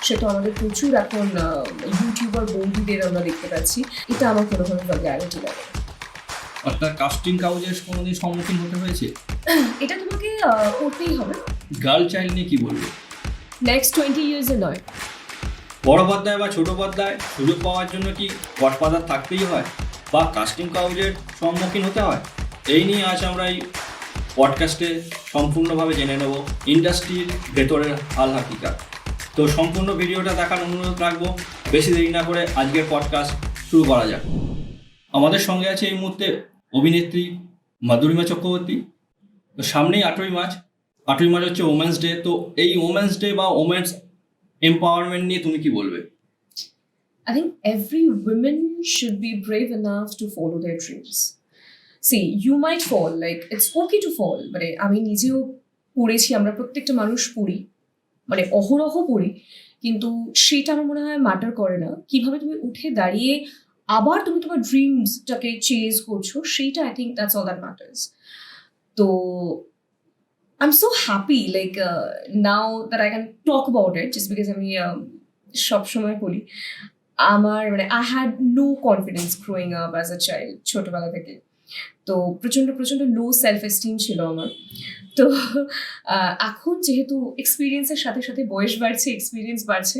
সে তো আমাদের প্রচুর এখন ইউটিউবার বন্ধুদের আমরা দেখতে পাচ্ছি। এটা আমার কোনোভাবে গ্যারান্টি লাগে না। অর্থাৎ কাস্টিং কাউচের কোনোদিন সম্মুখীন হতে হয়েছে? এটা তোমাকে করতেই হবে। গার্ল চাইল্ড নিয়ে কি বলবে? নেক্সট 20 ইয়ার্সে নয়। বড় পর্দায় বা ছোট পর্দায় সুযোগ পাওয়ার জন্য কি গডফাদার থাকতেই হয় বা কাস্টিং কাউচের সম্মুখীন হতে হয়? এই নিয়ে আজ আমরা এই পডকাস্টে সম্পূর্ণভাবে জেনে নেব ইন্ডাস্ট্রির ভেতরের হাল হাকিকাত। তো সম্পূর্ণ ভিডিওটা দেখার অনুরোধ রাখবো। বেশি দেরি না করে আজকের পডকাস্ট শুরু করা যাক। আমাদের সঙ্গে আছে এই মুহূর্তে অভিনেত্রী মাধুরিমা চক্রবর্তী। তো সামনেই 8ই মার্চ হচ্ছে ওমেন্স ডে। তো এই ওমেন্স ডে বা ওমেন্স এম্পাওয়ারমেন্ট নিয়ে তুমি কি বলবে? I think every woman should be brave enough to follow their dreams. See, you might fall, like it's okay to fall. মানে আমি নিজেও পড়েছি, আমরা প্রত্যেকটা মানুষ পড়ি, মানে অহরহ পড়ি, কিন্তু সেটা আমার মনে হয় ম্যাটার করে না। কিভাবে তুমি উঠে দাঁড়িয়ে আবার তুমি তোমার ড্রিমসটাকে চেজ করছো, সেইটা I think that's all that matters. তো I'm so happy, like now that I can talk about it, just because আমি সবসময় বলি আমার মানে I had no confidence growing up as a child, ছোটবেলা থেকে। তো প্রচণ্ড প্রচণ্ড লো সেলফ এস্টিম ছিল আমার। তো এখন যেহেতু এক্সপিরিয়েন্সের সাথে সাথে বয়স বাড়ছে, এক্সপিরিয়েন্স বাড়ছে,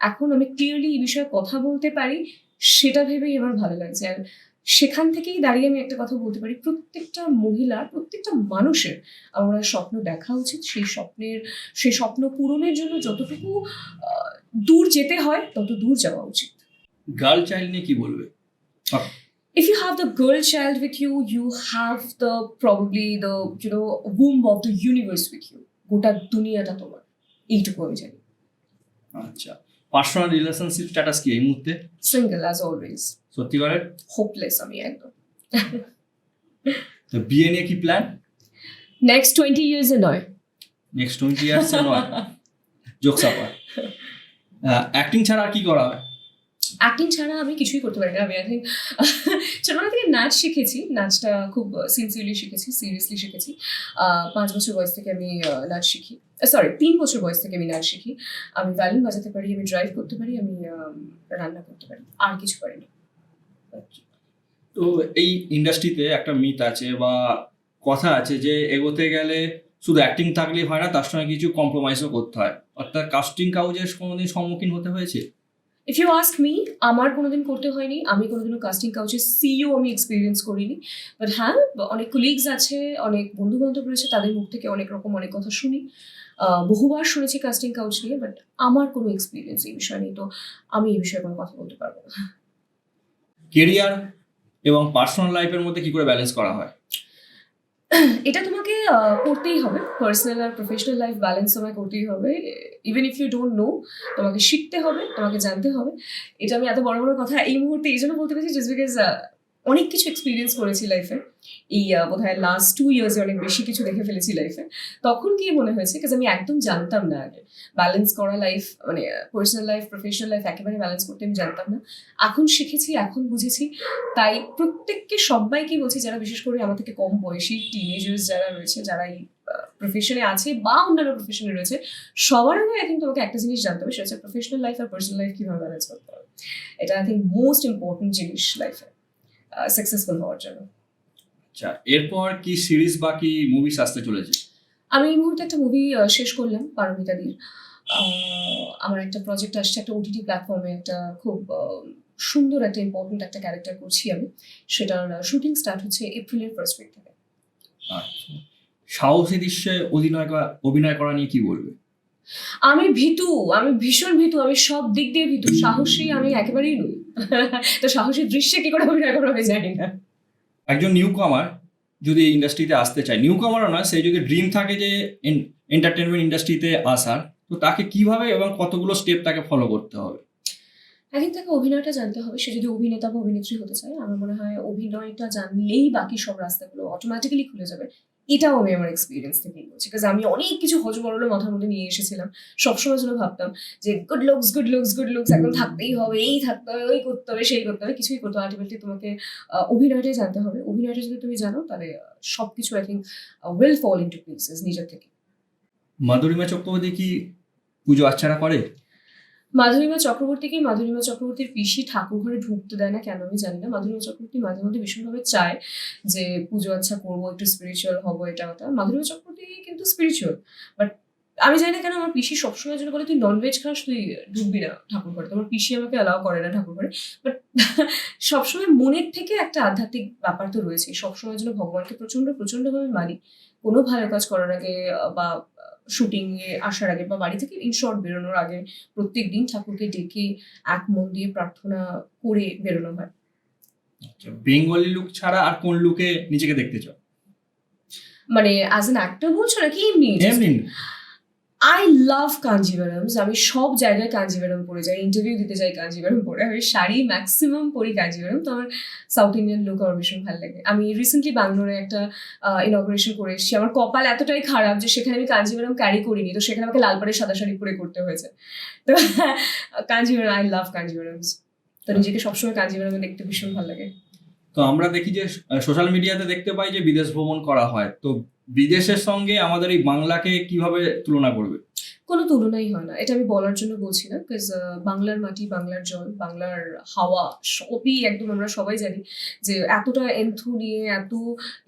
এখন আমি ক্লিয়ারলি এই বিষয়ে কথা বলতে পারি, সেটা ভেবেই আমার ভালো লাগছে। আর সেখান থেকেই দাঁড়িয়ে আমি একটা কথা বলতে পারি, প্রত্যেকটা মহিলার, প্রত্যেকটা মানুষের আমার স্বপ্ন দেখা উচিত। সেই স্বপ্ন পূরণের জন্য যতটুকু দূর যেতে হয় তত দূর যাওয়া উচিত। গার্ল চাইল্ড নিয়ে কি বলবে? If you have the girl child with you, you have the probably the womb of the universe with you. গোটা দুনিয়াটা তোমার, এইটুকু আমি জানি। আচ্ছা, পার্সোনাল রিলেশনশিপ স্ট্যাটাস কি এই মুহূর্তে? Single as always. সত্যিকারের হোপলেস আমি একদম। তো বিয়ে নিয়ে কি প্ল্যান? নেক্সট 20 ইয়ার্সে নয়। নেক্সট 20 ইয়ার্সে নয়? জোকস আপার। অ্যাক্টিং ছাড়া আর কি করা হয়? অ্যাক্টিং ছাড়া আমি কিছুই করতে পারি না। আমি আই থিঙ্ক ছোটবেলা থেকে নাচ শিখেছি, নাচটা খুব সিনসিয়ারলি শিখেছি, সিরিয়াসলি শিখেছি। 5 বছর বয়স থেকে আমি নাচ শিখি, 3 বছর বয়স থেকে আমি নাচ শিখি। আমি ভায়োলিন বাজাতে পারি, আমি ড্রাইভ করতে পারি, আমি রান্না করতে পারি, আর কিছু পারি না। তো এই ইন্ডাস্ট্রিতে একটা মিথ আছে বা কথা আছে যে এগোতে গেলে শুধু অ্যাক্টিং থাকলেই হয় না, তার সঙ্গে কিছু কম্প্রোমাইজও করতে হয়। অর্থাৎ কাস্টিং কাউচের কোনোদিন সম্মুখীন হতে হয়েছে? ইফ ইউ আস্ক মি, আমার কোনোদিন করতে হয়নি। আমি কোনোদিনও কাস্টিং কাউচের সিইও আমি এক্সপিরিয়েন্স করিনি। বাট হ্যাঁ, অনেক কলিগস আছে, অনেক বন্ধু বান্ধব রয়েছে, তাদের মুখ থেকে অনেক রকম অনেক কথা শুনি। বহুবার শুনেছি কাস্টিং কাউচ নিয়ে, বাট আমার কোনো এক্সপিরিয়েন্স এই বিষয় নেই, তো আমি এই বিষয়ে কোনো কথা বলতে পারবো না। কেরিয়ার এবং পার্সোনাল লাইফের মধ্যে কি করে ব্যালেন্স করা হয়? এটা তোমাকে করতেই হবে। পার্সোনাল আর প্রফেশনাল লাইফ ব্যালেন্স তোমায় করতেই হবে। Even if you don't know, তোমাকে শিখতে হবে, তোমাকে জানতে হবে। এটা আমি এত বড় বড় কথা এই মুহূর্তে এই জন্য বলতে পারছি, জাস্ট বিকজ অনেক কিছু এক্সপিরিয়েন্স করেছি লাইফে। এই বোধহয় লাস্ট 2 ইয়ার্সে অনেক বেশি কিছু দেখে ফেলেছি লাইফে। তখন কি মনে হয়েছে, বিকজ আমি একদম জানতাম না আগে ব্যালেন্স করা লাইফ, মানে পার্সোনাল লাইফ প্রফেশনাল লাইফ একেবারে ব্যালেন্স করতে আমি জানতাম না। এখন শিখেছি, এখন বুঝেছি। তাই প্রত্যেককে, সবাইকে বলছি, যারা বিশেষ করে আমার থেকে কম বয়সী টিনেজার্স যারা রয়েছে, যারা এই প্রফেশনে আছে বা অন্যান্য প্রফেশনে রয়েছে, সবার আগে আই থিঙ্ক তোমাকে একটা জিনিস জানতে হবে, সেটা হচ্ছে প্রফেশনাল লাইফ আর পার্সোনাল লাইফ কীভাবে ব্যালেন্স করতে হবে। এটা আই থিঙ্ক মোস্ট ইম্পর্টেন্ট জিনিস লাইফে সাকসেসফুল হওয়ার জন্য। আচ্ছা, এরপর কি সিরিজ বা কি মুভিস আসতে চলেছে? আমি এই মুহূর্তে একটা মুভি শেষ করলাম, পারমিতাদির। আমার একটা প্রজেক্ট আসছে, একটা ওটিটি প্ল্যাটফর্মে, একটা খুব সুন্দর একটা ইম্পর্টেন্ট একটা ক্যারেক্টার করছি আমি। সেটার শুটিং স্টার্ট হচ্ছে এপ্রিলের ফার্স্ট উইক থেকে। আচ্ছা, সাহসী দৃশ্যে অভিনয় করা নিয়ে কি বলবে? আমি ভীতু, আমি ভীষণ ভীতু, আমি সব দিক দিয়ে ভীতু। সাহসী আমি একেবারেই নই। তো সাহসী দৃশ্যে কি করে অভিনয় করা হবে জানি না। একজন নিউ কামার যদি এই ইন্ডাস্ট্রিতে আসতে চায়, নিউ কামারও নয়, সেই যদি ড্রিম থাকে যে এন্টারটেনমেন্ট ইন্ডাস্ট্রিতে আসার, তো তাকে কিভাবে এবং কতগুলো স্টেপ তাকে ফলো করতে হবে? আই থিঙ্ক তাকে অভিনয়টা জানতে হবে। সে যদি অভিনেতা বা অভিনেত্রী হতে চায়, আমার মনে হয় অভিনয়টা জানলেই বাকি সব রাস্তাগুলো অটোমেটিক্যালি খুলে যাবে। এটাও আমি আমার এক্সপিরিয়েন্স থেকেই বলছি, বিকজ আমি অনেক কিছু হজবরল মাথার মধ্যে নিয়ে এসেছিলাম। সবসময় যেন ভাবতাম যে good looks good looks good looks একদম থাকতেই হবে, এই থাকতে হবে, ওই করতে হবে, সেই করতে হবে, কিছুই করতে হবে। আলটিমেটলি তোমাকে অভিনয়টাই জানতে হবে। অভিনয়টা যদি তুমি জানো, তাহলে সবকিছু I think will fall into places নিজের থেকে। মাধুরিমা চক্রবর্তী কি পুজো আর্চারা করে? মাধুরিমা চক্রবর্তীকে মাধুরিমা চক্রবর্তীর পিসি ঠাকুর ঘরে ঢুকতে দেয় না কেন আমি জানি না। মাধুরিমা চক্রবর্তী মাঝে মধ্যে ভীষণভাবে চায় যে পুজো আচ্ছা করবো, একটু স্পিরিচুয়াল হবো, এটা ওটা। মাধুরিমা চক্রবর্তী কিন্তু স্পিরিচুয়াল, বাট আমি জানি না কেন আমার পিসি সবসময় যেন বলে তুই ননভেজ খাস, তুই ঢুকবি না ঠাকুর ঘরে। তোমার পিসি আমাকে অ্যালাউ করে না ঠাকুর ঘরে, বাট সবসময় মনের থেকে একটা আধ্যাত্মিক ব্যাপার তো রয়েছে। সবসময় যেন ভগবানকে প্রচন্ডভাবে মানি। কোনো ভালো কাজ করার আগে বা শুটিং এ আসার আগে বা বাড়ি থেকে ইন শর্ট বেরোনোর আগে প্রত্যেক দিন ঠাকুরকে ডেকে এক মন দিয়ে প্রার্থনা করে বেরোনো হয়। বেঙ্গলি লুক ছাড়া আর কোন লুকে নিজেকে দেখতে চাও? মানে অ্যাজ অ্যান অ্যাক্টর বলছো নাকি এমনি? এমনি আই লাভ কাঞ্জিভারামস। আমি সব জায়গায় কাঞ্জিভারাম পরে যাই, ইন্টারভিউ দিতে যাই কাঞ্জিভারাম পরে, আমি শাড়ি ম্যাক্সিমাম পরি কাঞ্জিভারাম। তো আমার সাউথ ইন্ডিয়ান লুক আমার ভীষণ ভালো লাগে। আমি রিসেন্টলি ব্যাঙ্গালোরে একটা ইনগ্রেশন করে এসেছি। আমার কপাল এতটাই খারাপ যে সেখানে আমি কাঞ্জিভারাম ক্যারি করিনি, তো সেখানে আমাকে লাল পাড়ের সাদা শাড়ি পরে করতে হয়েছে। তো কাঞ্জিভারাম, আই লাভ কাঞ্জিভারামস। তো নিজেকে সবসময় কাঞ্জিভারামে দেখতে ভীষণ ভালো লাগে। তো আমরা দেখি যে সোশ্যাল মিডিয়াতে দেখতে পাই যে বিদেশ ভ্রমণ করা হয়, তো বিদেশের সঙ্গে আমাদের এই বাংলাকে কিভাবে তুলনা করবে? কোনো তুলনাই হয় না, এটা আমি বলার জন্য বলছি না, বিকজ বাংলার মাটি, বাংলার জল, বাংলার হাওয়া সবই একদম আমরা সবাই জানি যে এতটা এন্থু নিয়ে, এত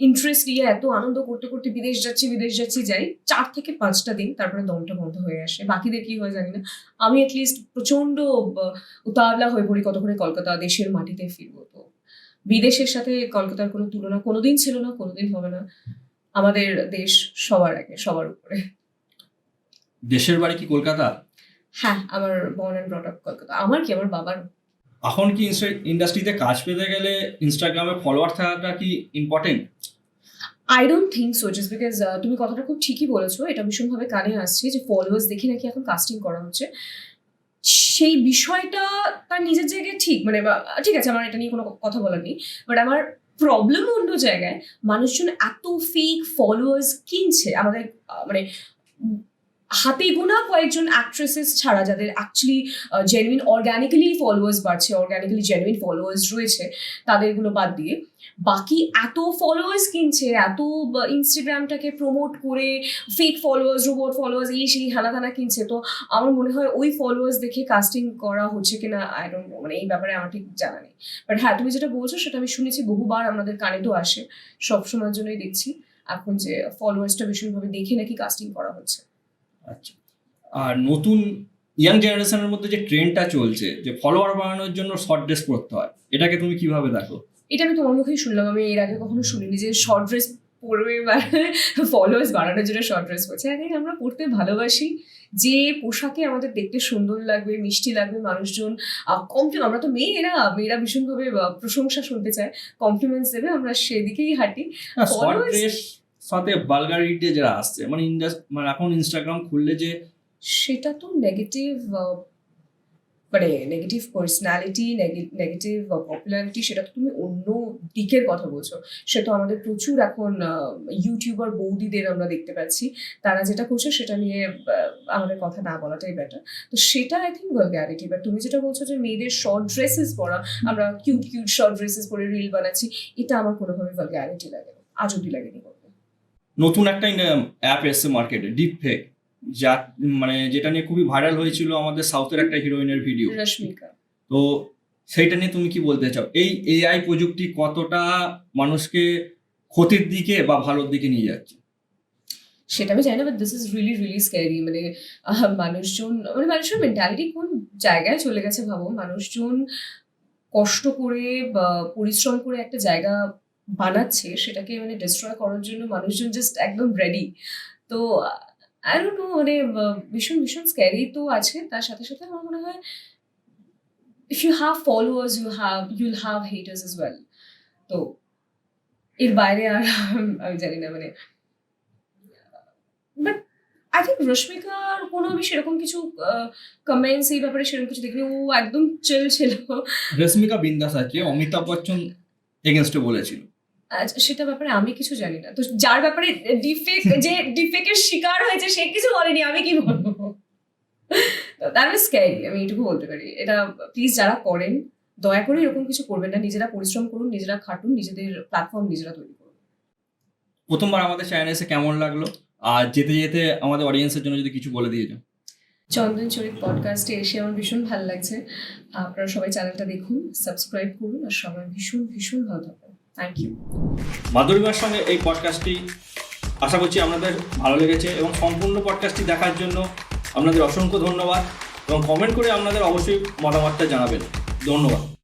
ইন্টারেস্ট নিয়ে, এত আনন্দ করতে করতে বিদেশ যাচ্ছি যাই 4 থেকে 5টা দিন, তারপরে দমটা বন্ধ হয়ে আসে। বাকিদের কি হয় জানি না, আমি অ্যাটলিস্ট প্রচন্ড উতাবলা হয়ে পড়ি কতক্ষণে কলকাতা দেশের মাটিতে ফিরবো। তো বিদেশের সাথে কলকাতার কোনো তুলনা কোনোদিন ছিল না, কোনোদিন হবে না। আমাদের দেশ সবার আগে, সবার উপরে। দেশের বাড়ি কি কলকাতা? হ্যাঁ, আমার born and brought up Kolkata. আমার কি, আমার বাবার। এখন কি ইন্ডাস্ট্রিতে কাজ পেতে গেলে ইনস্টাগ্রামে ফলোয়ার থাকাটা কি important? I don't think so, just because তুমি কথাটা খুব ঠিকই বলেছো, এটা ভীষণভাবে কানে আসছে যে ফলোয়ার্স দেখে নাকি এখন কাস্টিং করা হচ্ছে। সেই বিষয়টা তার নিজের জায়গায় ঠিক, মানে ঠিক আছে, আমার এটা নিয়ে কোনো কথা বলার নেই, বাট আমার প্রবলেম অন্য জায়গায়। মানুষজন এত ফেক ফলোয়ার্স কিনছে আমাদের, মানে হাতে গোনা কয়েকজন অ্যাক্ট্রেসেস ছাড়া যাদের অ্যাকচুয়ালি জেনুইন অর্গ্যানিক্যালি ফলোয়ার্স বাড়ছে, অর্গ্যানিক্যালি জেনুইন ফলোয়ার্স রয়েছে, তাদেরগুলো বাদ দিয়ে বাকি এত ফলোয়ার্স কিনছে, এত ইনস্টাগ্রামটাকে প্রমোট করে ফেক ফলোয়ার্স, রোবট ফলোয়ার্স, এই সেই হানাথানা কিনছে। তো আমার মনে হয় ওই ফলোয়ার্স দেখে কাস্টিং করা হচ্ছে কিনা আই ডোন্ট নো, মানে এই ব্যাপারে আমার ঠিক জানা নেই। বাট হ্যাঁ, তুমি যেটা বলছো সেটা আমি শুনেছি, বহুবার আমাদের কানে তো আসে, সবসময়ের জন্যই দেখছি এখন যে ফলোয়ার্সটা ভীষণভাবে দেখে নাকি কাস্টিং করা হচ্ছে। আচ্ছা, আর নতুন ইয়াং জেনারেশনের মধ্যে যে ট্রেন্ডটা চলছে যে ফলোয়ার বাড়ানোর জন্য শর্ট ড্রেস পরতে হয়, এটাকে তুমি কিভাবে দেখো? এটা আমি তোমার মুখেই শুনলাম, আমি এর আগে কখনো শুনিনি যে শর্ট ড্রেস পরবে বা ফলোয়ার্স বাড়ানোর জন্য শর্ট ড্রেস পরছে। আই থিঙ্ক আমরা পরতে ভালোবাসি, যে পোশাকে আমাদের দেখতে সুন্দর লাগবে, মিষ্টি লাগবে, মানুষজন আমরা তো মেয়েরা ভীষণভাবে প্রশংসা শুনতে চায়, কমপ্লিমেন্টস দেবে, আমরা সেদিকেই হাঁটি। শর্ট ড্রেস সাথে বালগারিটি যেটা আসছে, মানে মানে এখন ইনস্টাগ্রাম খুললে যে সেটা তো নেগেটিভ, মানে নেগেটিভ পার্সোনালিটি, নেগেটিভ পপুলারিটি, সেটা তো তুমি অন্য দিকের কথা বলছো। সে তো আমাদের প্রচুর এখন ইউটিউবার বৌদিদের আমরা দেখতে পাচ্ছি, তারা যেটা করছে সেটা নিয়ে আমাদের কথা না বলাটাই বেটার। তো সেটা আই থিঙ্ক ভালগ্যারিটি। বাট তুমি যেটা বলছো যে মেয়েদের শর্ট ড্রেসেস পরা, আমরা কিউট শর্ট ড্রেসেস পরে রিল বানাচ্ছি, এটা আমার কোনোভাবে ভালগ্যারিটি লাগে না, আজ অব্দি লাগেনি। নতুন একটা অ্যাপ এসছে মার্কেটে, ডিপ ফেক, যা মানে যেটা নিয়ে খুবই ভাইরাল হয়েছিল আমাদের সাউথের একটা হিরোইনের ভিডিও, রশ্মিকা। তো সেইটা নিয়ে তুমি কি বলতে চাও? এই এআই প্রযুক্তি কতটা মানুষকে ক্ষতির দিকে বা ভালোর দিকে নিয়ে যাচ্ছে? সেটা আমি জানি না, but this is really scary. মানে মানুষের মেন্টালিটি কোন জায়গায় চলে গেছে ভাবো। মানুষজন কষ্ট করে বা পরিশ্রম করে একটা জায়গা বানাচ্ছে, সেটাকে মানে ডিস্ট্রয় করার জন্য মানুষজন জাস্ট একদম রেডি। তো আই ডোন্ট নো, মানে ভীষণ স্ক্যারি তো আছে। তার সাথে সাথে আমার মনে হয় if you have followers you'll have haters as well. তো এর বাইরে আর আমি জানি না, মানে বাট আই থিঙ্ক রশ্মিকার কোনো আমি সেরকম কিছু কমেন্টস এই ব্যাপারে সেরকম কিছু দেখিনি, ও একদম চিল ছিল। রশ্মিকা বিন্দাস আছে, অমিতাভ বচ্চন এগেনস্টে বলেছিল। আচ্ছা, সেটা ব্যাপারে আমি কিছু জানি না। তো যার ব্যাপারে ডিফেকের শিকার হয়েছে সে কিছু বলেনি, আমি কি বলবো? দ্যাট ইজ স্ক্যারি, আমি এটুকু বলতে পারি। এটা প্লিজ যারা করেন দয়া করে এরকম কিছু করবেন না। নিজেরা পরিশ্রম করুন, নিজেরা খাটুন, নিজেদের প্ল্যাটফর্ম নিজেরা তৈরি করুন। প্রথমবার আমাদের চ্যানেলে এসে কেমন লাগলো? আর যেতে যেতে আমাদের অডিয়েন্সের জন্য যদি কিছু বলে দিয়ে যাও। চন্দন চরিত পডকাস্টে এসে আমার ভীষণ ভালো লাগছে। আপনারা সবাই চ্যানেলটা দেখুন, সাবস্ক্রাইব করুন, আর সবাই ভীষণ ভীষণ ভালো থাকবেন। Thank you. মাধুরিমার সঙ্গে এই পডকাস্টটি আশা করছি আপনাদের ভালো লেগেছে, এবং সম্পূর্ণ পডকাস্টটি দেখার জন্য আপনাদের অসংখ্য ধন্যবাদ, এবং কমেন্ট করে আপনাদের অবশ্যই মতামতটা জানাবেন। ধন্যবাদ।